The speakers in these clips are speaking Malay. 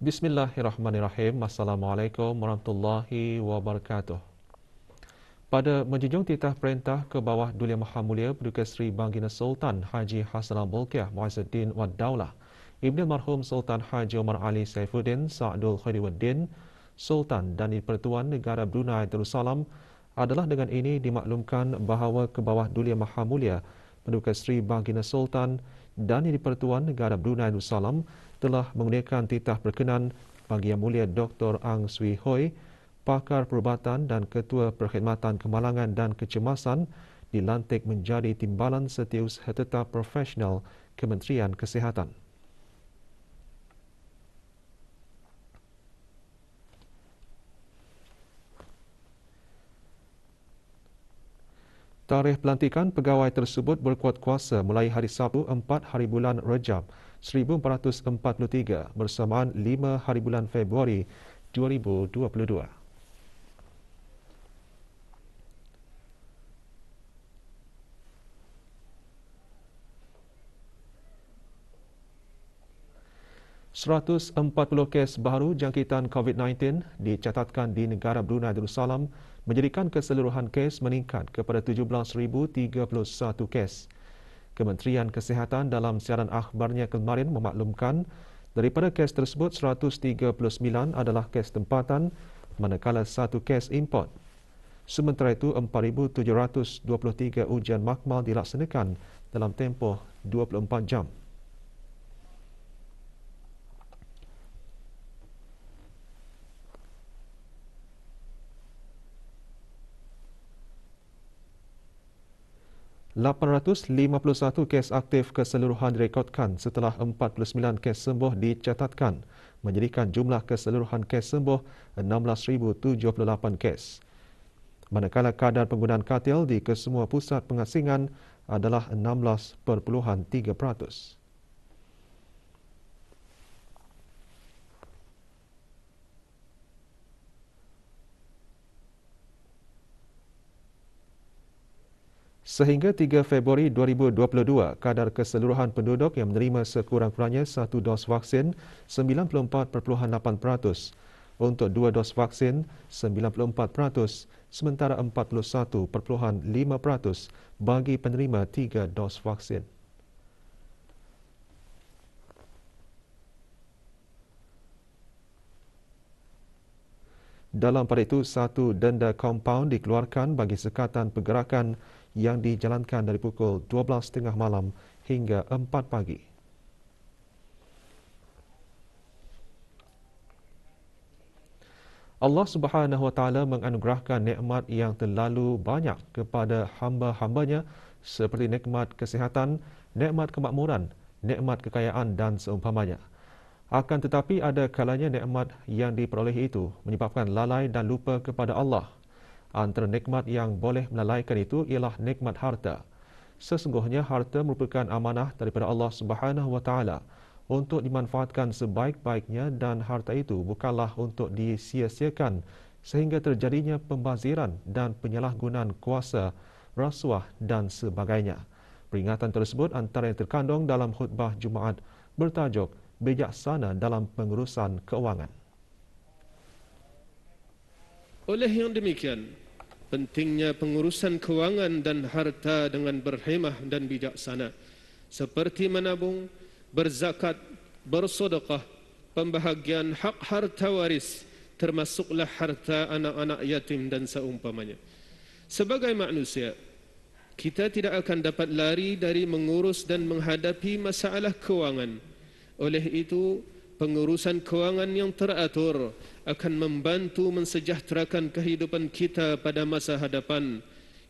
Bismillahirrahmanirrahim. Assalamualaikum warahmatullahi wabarakatuh. Pada menjunjung titah perintah ke bawah Duli Maha Mulia Paduka Seri Baginda Sultan Haji Hassanal Bolkiah Muizzuddin Wad Daulah, Ibn Marhum Sultan Haji Omar Ali Saifuddin Sa'dul Khairuddin, Sultan dan Pertuan Negara Brunei Darussalam, adalah dengan ini dimaklumkan bahawa ke bawah Duli Maha Mulia Paduka Seri Baginda Sultan dan Pertuan Negara Brunei Darussalam telah menggunakan titah berkenan bagi Yang Mulia Dr. Ang Swee Hoi, pakar perubatan dan Ketua Perkhidmatan Kemalangan dan Kecemasan, dilantik menjadi Timbalan Setiausaha Tetap Profesional Kementerian Kesihatan. Tarikh pelantikan pegawai tersebut berkuat kuasa mulai hari Sabtu 4 hari bulan Rejab 1443 bersamaan 5 hari bulan Februari 2022. Seratus 40 kes baru jangkitan COVID-19 dicatatkan di negara Brunei Darussalam, menjadikan keseluruhan kes meningkat kepada 17,031 kes. Kementerian Kesihatan dalam siaran akhbarnya kemarin memaklumkan daripada kes tersebut 139 adalah kes tempatan, manakala satu kes import. Sementara itu 4,723 ujian makmal dilaksanakan dalam tempoh 24 jam. ...851 kes aktif keseluruhan direkodkan setelah 49 kes sembuh dicatatkan, menjadikan jumlah keseluruhan kes sembuh 16,078 kes. Manakala kadar penggunaan katil di kesemua pusat pengasingan adalah 16.3%. Sehingga 3 Februari 2022, kadar keseluruhan penduduk yang menerima sekurang-kurangnya satu dos vaksin 94.8%, untuk dua dos vaksin 94%, sementara 41.5% bagi penerima 3 dos vaksin. Dalam pada itu, satu denda kompaun dikeluarkan bagi sekatan pergerakan yang dijalankan dari pukul 12.30 malam hingga 4 pagi. Allah Subhanahu Wa Taala menganugerahkan nikmat yang terlalu banyak kepada hamba-hambanya seperti nikmat kesihatan, nikmat kemakmuran, nikmat kekayaan dan seumpamanya. Akan tetapi ada kalanya nikmat yang diperoleh itu menyebabkan lalai dan lupa kepada Allah. Antara nikmat yang boleh melalaikan itu ialah nikmat harta. Sesungguhnya harta merupakan amanah daripada Allah Subhanahu Wa Taala untuk dimanfaatkan sebaik-baiknya, dan harta itu bukanlah untuk disia-siakan sehingga terjadinya pembaziran dan penyalahgunaan kuasa, rasuah dan sebagainya. Peringatan tersebut antara yang terkandung dalam khutbah Jumaat bertajuk Bijaksana dalam Pengurusan Keuangan. Oleh yang demikian, pentingnya pengurusan kewangan dan harta dengan berhemah dan bijaksana, seperti menabung, berzakat, bersedekah, pembahagian hak harta waris, termasuklah harta anak-anak yatim dan seumpamanya. Sebagai manusia, kita tidak akan dapat lari dari mengurus dan menghadapi masalah kewangan. Oleh itu, pengurusan kewangan yang teratur akan membantu mensejahterakan kehidupan kita pada masa hadapan.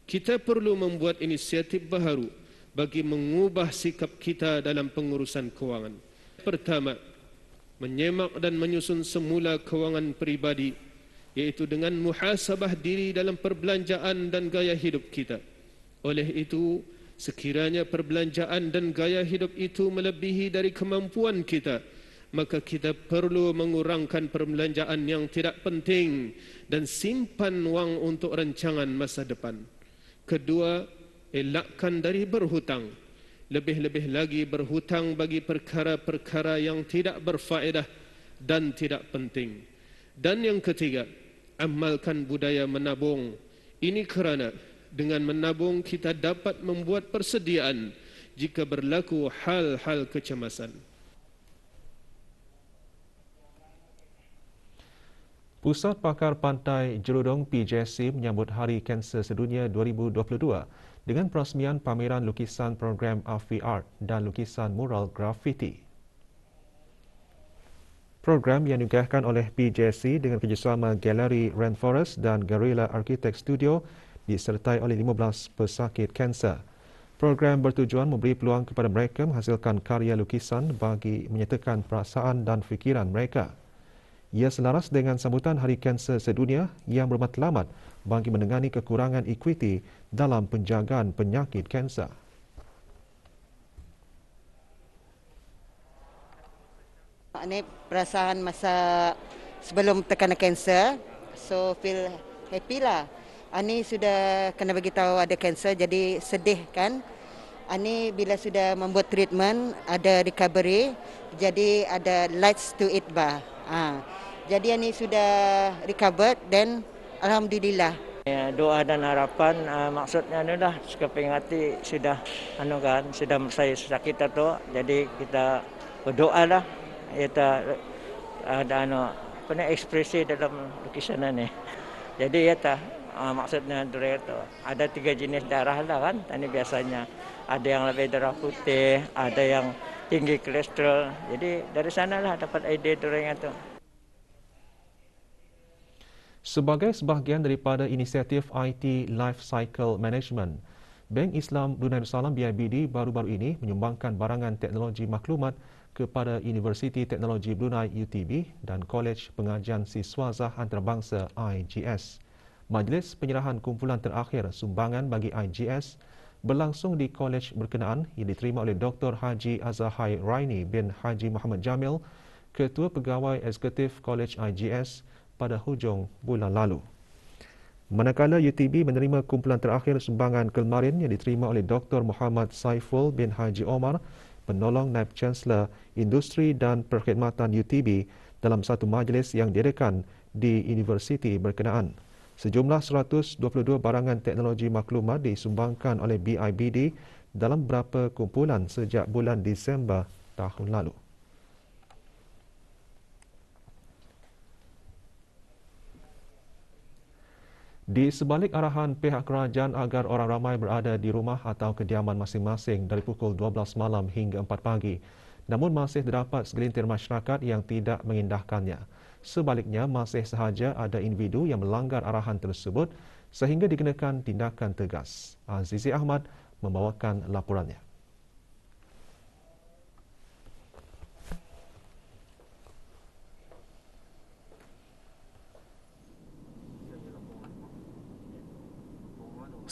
Kita perlu membuat inisiatif baharu bagi mengubah sikap kita dalam pengurusan kewangan. Pertama, menyemak dan menyusun semula kewangan peribadi, iaitu dengan muhasabah diri dalam perbelanjaan dan gaya hidup kita. Oleh itu, sekiranya perbelanjaan dan gaya hidup itu melebihi dari kemampuan kita, maka kita perlu mengurangkan perbelanjaan yang tidak penting dan simpan wang untuk rancangan masa depan. Kedua, elakkan dari berhutang. Lebih-lebih lagi berhutang bagi perkara-perkara yang tidak berfaedah, dan tidak penting. Dan yang ketiga, amalkan budaya menabung. Ini kerana dengan menabung kita dapat membuat persediaan jika berlaku hal-hal kecemasan. Pusat Pakar Pantai Jerudong PJSC menyambut Hari Kanser Sedunia 2022 dengan perasmian pameran lukisan program AFI Art dan lukisan mural grafiti. Program yang digagaskan oleh PJSC dengan kerjasama Galeri Rainforest dan Guerrilla Architect Studio disertai oleh 15 pesakit kanser. Program bertujuan memberi peluang kepada mereka menghasilkan karya lukisan bagi menyatakan perasaan dan fikiran mereka. Ia selaras dengan sambutan Hari Kanser Sedunia yang bermatlamat bagi menangani kekurangan equity dalam penjagaan penyakit kanser. Ini perasaan masa sebelum terkena kanser, so feel happy lah. Ani sudah kena bagi tahu ada kanser, jadi sedih kan. Ani bila sudah membuat treatment, ada recovery, jadi ada lights to it bah. Jadi Ani sudah recovered dan alhamdulillah. Doa dan harapan maksudnya adalah sekeping hati sudah sudah saya sakit tu, jadi kita berdoa lah, kita ada ekspresi dalam lukisan ini. Jadi maksudnya itu ada 3 jenis darah lah kan. Ini biasanya ada yang lebih darah putih, ada yang tinggi kolesterol. Jadi dari sanalah dapat ide orang itu. Sebagai sebahagian daripada inisiatif IT Life Cycle Management, Bank Islam Brunei Darussalam BIBD baru-baru ini menyumbangkan barangan teknologi maklumat kepada Universiti Teknologi Brunei UTB dan Kolej Pengajian Siswazah Antarabangsa IGS. Majlis penyerahan kumpulan terakhir sumbangan bagi IGS berlangsung di kolej berkenaan yang diterima oleh Dr. Haji Azahai Raini bin Haji Muhammad Jamil, Ketua Pegawai Eksekutif Kolej IGS pada hujung bulan lalu. Manakala UTB menerima kumpulan terakhir sumbangan kemarin yang diterima oleh Dr. Muhammad Saiful bin Haji Omar, penolong Naib Chancellor Industri dan Perkhidmatan UTB dalam satu majlis yang diadakan di universiti berkenaan. Sejumlah 122 barangan teknologi maklumat disumbangkan oleh BIBD dalam beberapa kumpulan sejak bulan Disember tahun lalu. Di sebalik arahan pihak kerajaan agar orang ramai berada di rumah atau kediaman masing-masing dari pukul 12 malam hingga 4 pagi, namun masih terdapat segelintir masyarakat yang tidak mengindahkannya. Sebaliknya, masih sahaja ada individu yang melanggar arahan tersebut sehingga dikenakan tindakan tegas. Azizi Ahmad membawakan laporannya.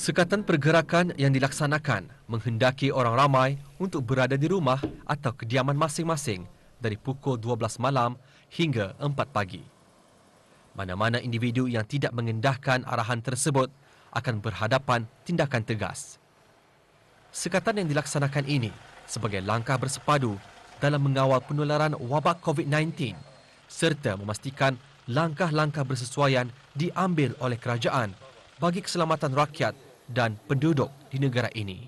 Sekatan pergerakan yang dilaksanakan menghendaki orang ramai untuk berada di rumah atau kediaman masing-masing dari pukul 12 malam hingga 4 pagi. Mana-mana individu yang tidak mengendahkan arahan tersebut akan berhadapan tindakan tegas. Sekatan yang dilaksanakan ini sebagai langkah bersepadu dalam mengawal penularan wabak COVID-19 serta memastikan langkah-langkah bersesuaian diambil oleh kerajaan bagi keselamatan rakyat dan penduduk di negara ini.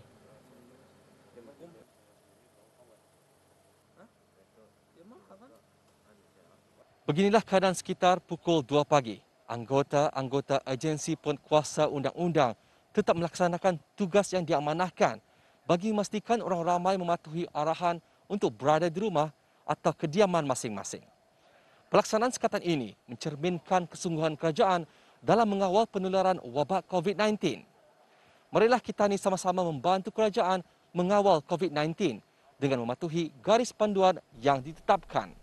Beginilah keadaan sekitar pukul 2 pagi. Anggota-anggota agensi penkuasa undang-undang tetap melaksanakan tugas yang diamanahkan bagi memastikan orang ramai mematuhi arahan untuk berada di rumah atau kediaman masing-masing. Pelaksanaan sekatan ini mencerminkan kesungguhan kerajaan dalam mengawal penularan wabak COVID-19. Marilah kita ni sama-sama membantu kerajaan mengawal COVID-19 dengan mematuhi garis panduan yang ditetapkan.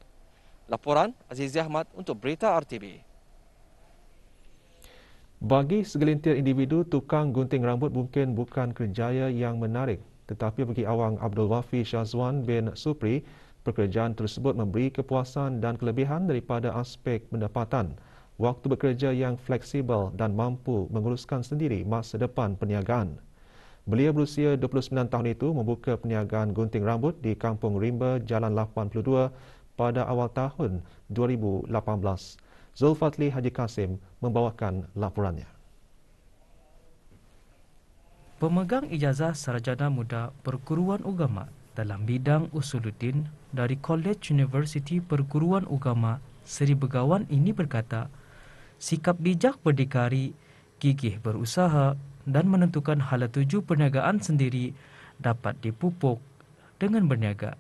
Laporan Azizi Ahmad untuk Berita RTB. Bagi segelintir individu, tukang gunting rambut mungkin bukan kerjaya yang menarik. Tetapi bagi Awang Abdul Wafi Syazwan bin Supri, pekerjaan tersebut memberi kepuasan dan kelebihan daripada aspek pendapatan, waktu bekerja yang fleksibel dan mampu menguruskan sendiri masa depan perniagaan. Belia berusia 29 tahun itu membuka perniagaan gunting rambut di Kampung Rimba, Jalan 82, pada awal tahun 2018. Zulfatli Haji Kasim membawakan laporannya. Pemegang ijazah sarjana muda perguruan agama dalam bidang usuluddin dari College University Perguruan Agama Seri Begawan ini berkata, sikap bijak berdikari, gigih berusaha dan menentukan hala tuju perniagaan sendiri dapat dipupuk dengan berniaga.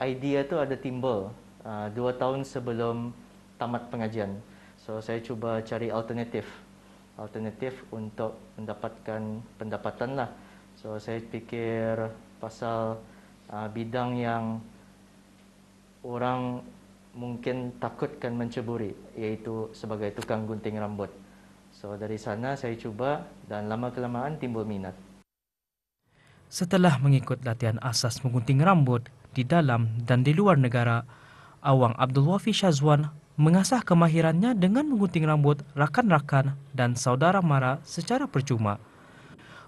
Idea tu ada timbul 2 tahun sebelum tamat pengajian. So saya cuba cari alternatif untuk mendapatkan pendapatan lah. So saya fikir pasal bidang yang orang mungkin takutkan menceburi, iaitu sebagai tukang gunting rambut. So dari sana saya cuba dan lama-kelamaan timbul minat. Setelah mengikut latihan asas menggunting rambut di dalam dan di luar negara, Awang Abdul Wafi Syazwan mengasah kemahirannya dengan menggunting rambut rakan-rakan dan saudara mara secara percuma.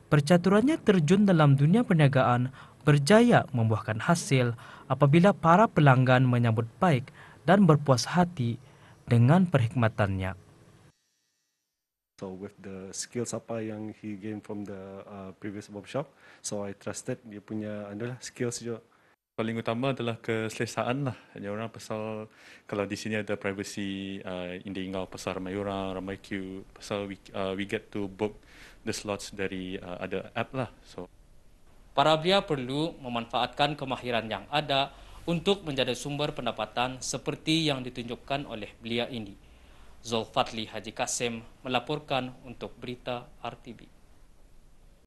Percaturannya terjun dalam dunia perniagaan berjaya membuahkan hasil apabila para pelanggan menyambut baik dan berpuas hati dengan perkhidmatannya. So with the skills apa yang he gained from the previous barbershop, so I trusted dia punya skills juga. Paling utama adalah keselesaan lah. Hanya orang pasal kalau di sini ada privacy, India Ingau pasal ramai orang, ramai queue, pasal we get to book the slots dari ada app lah. So para belia perlu memanfaatkan kemahiran yang ada untuk menjadi sumber pendapatan seperti yang ditunjukkan oleh belia ini. Zulfatli Haji Kasim melaporkan untuk Berita RTB.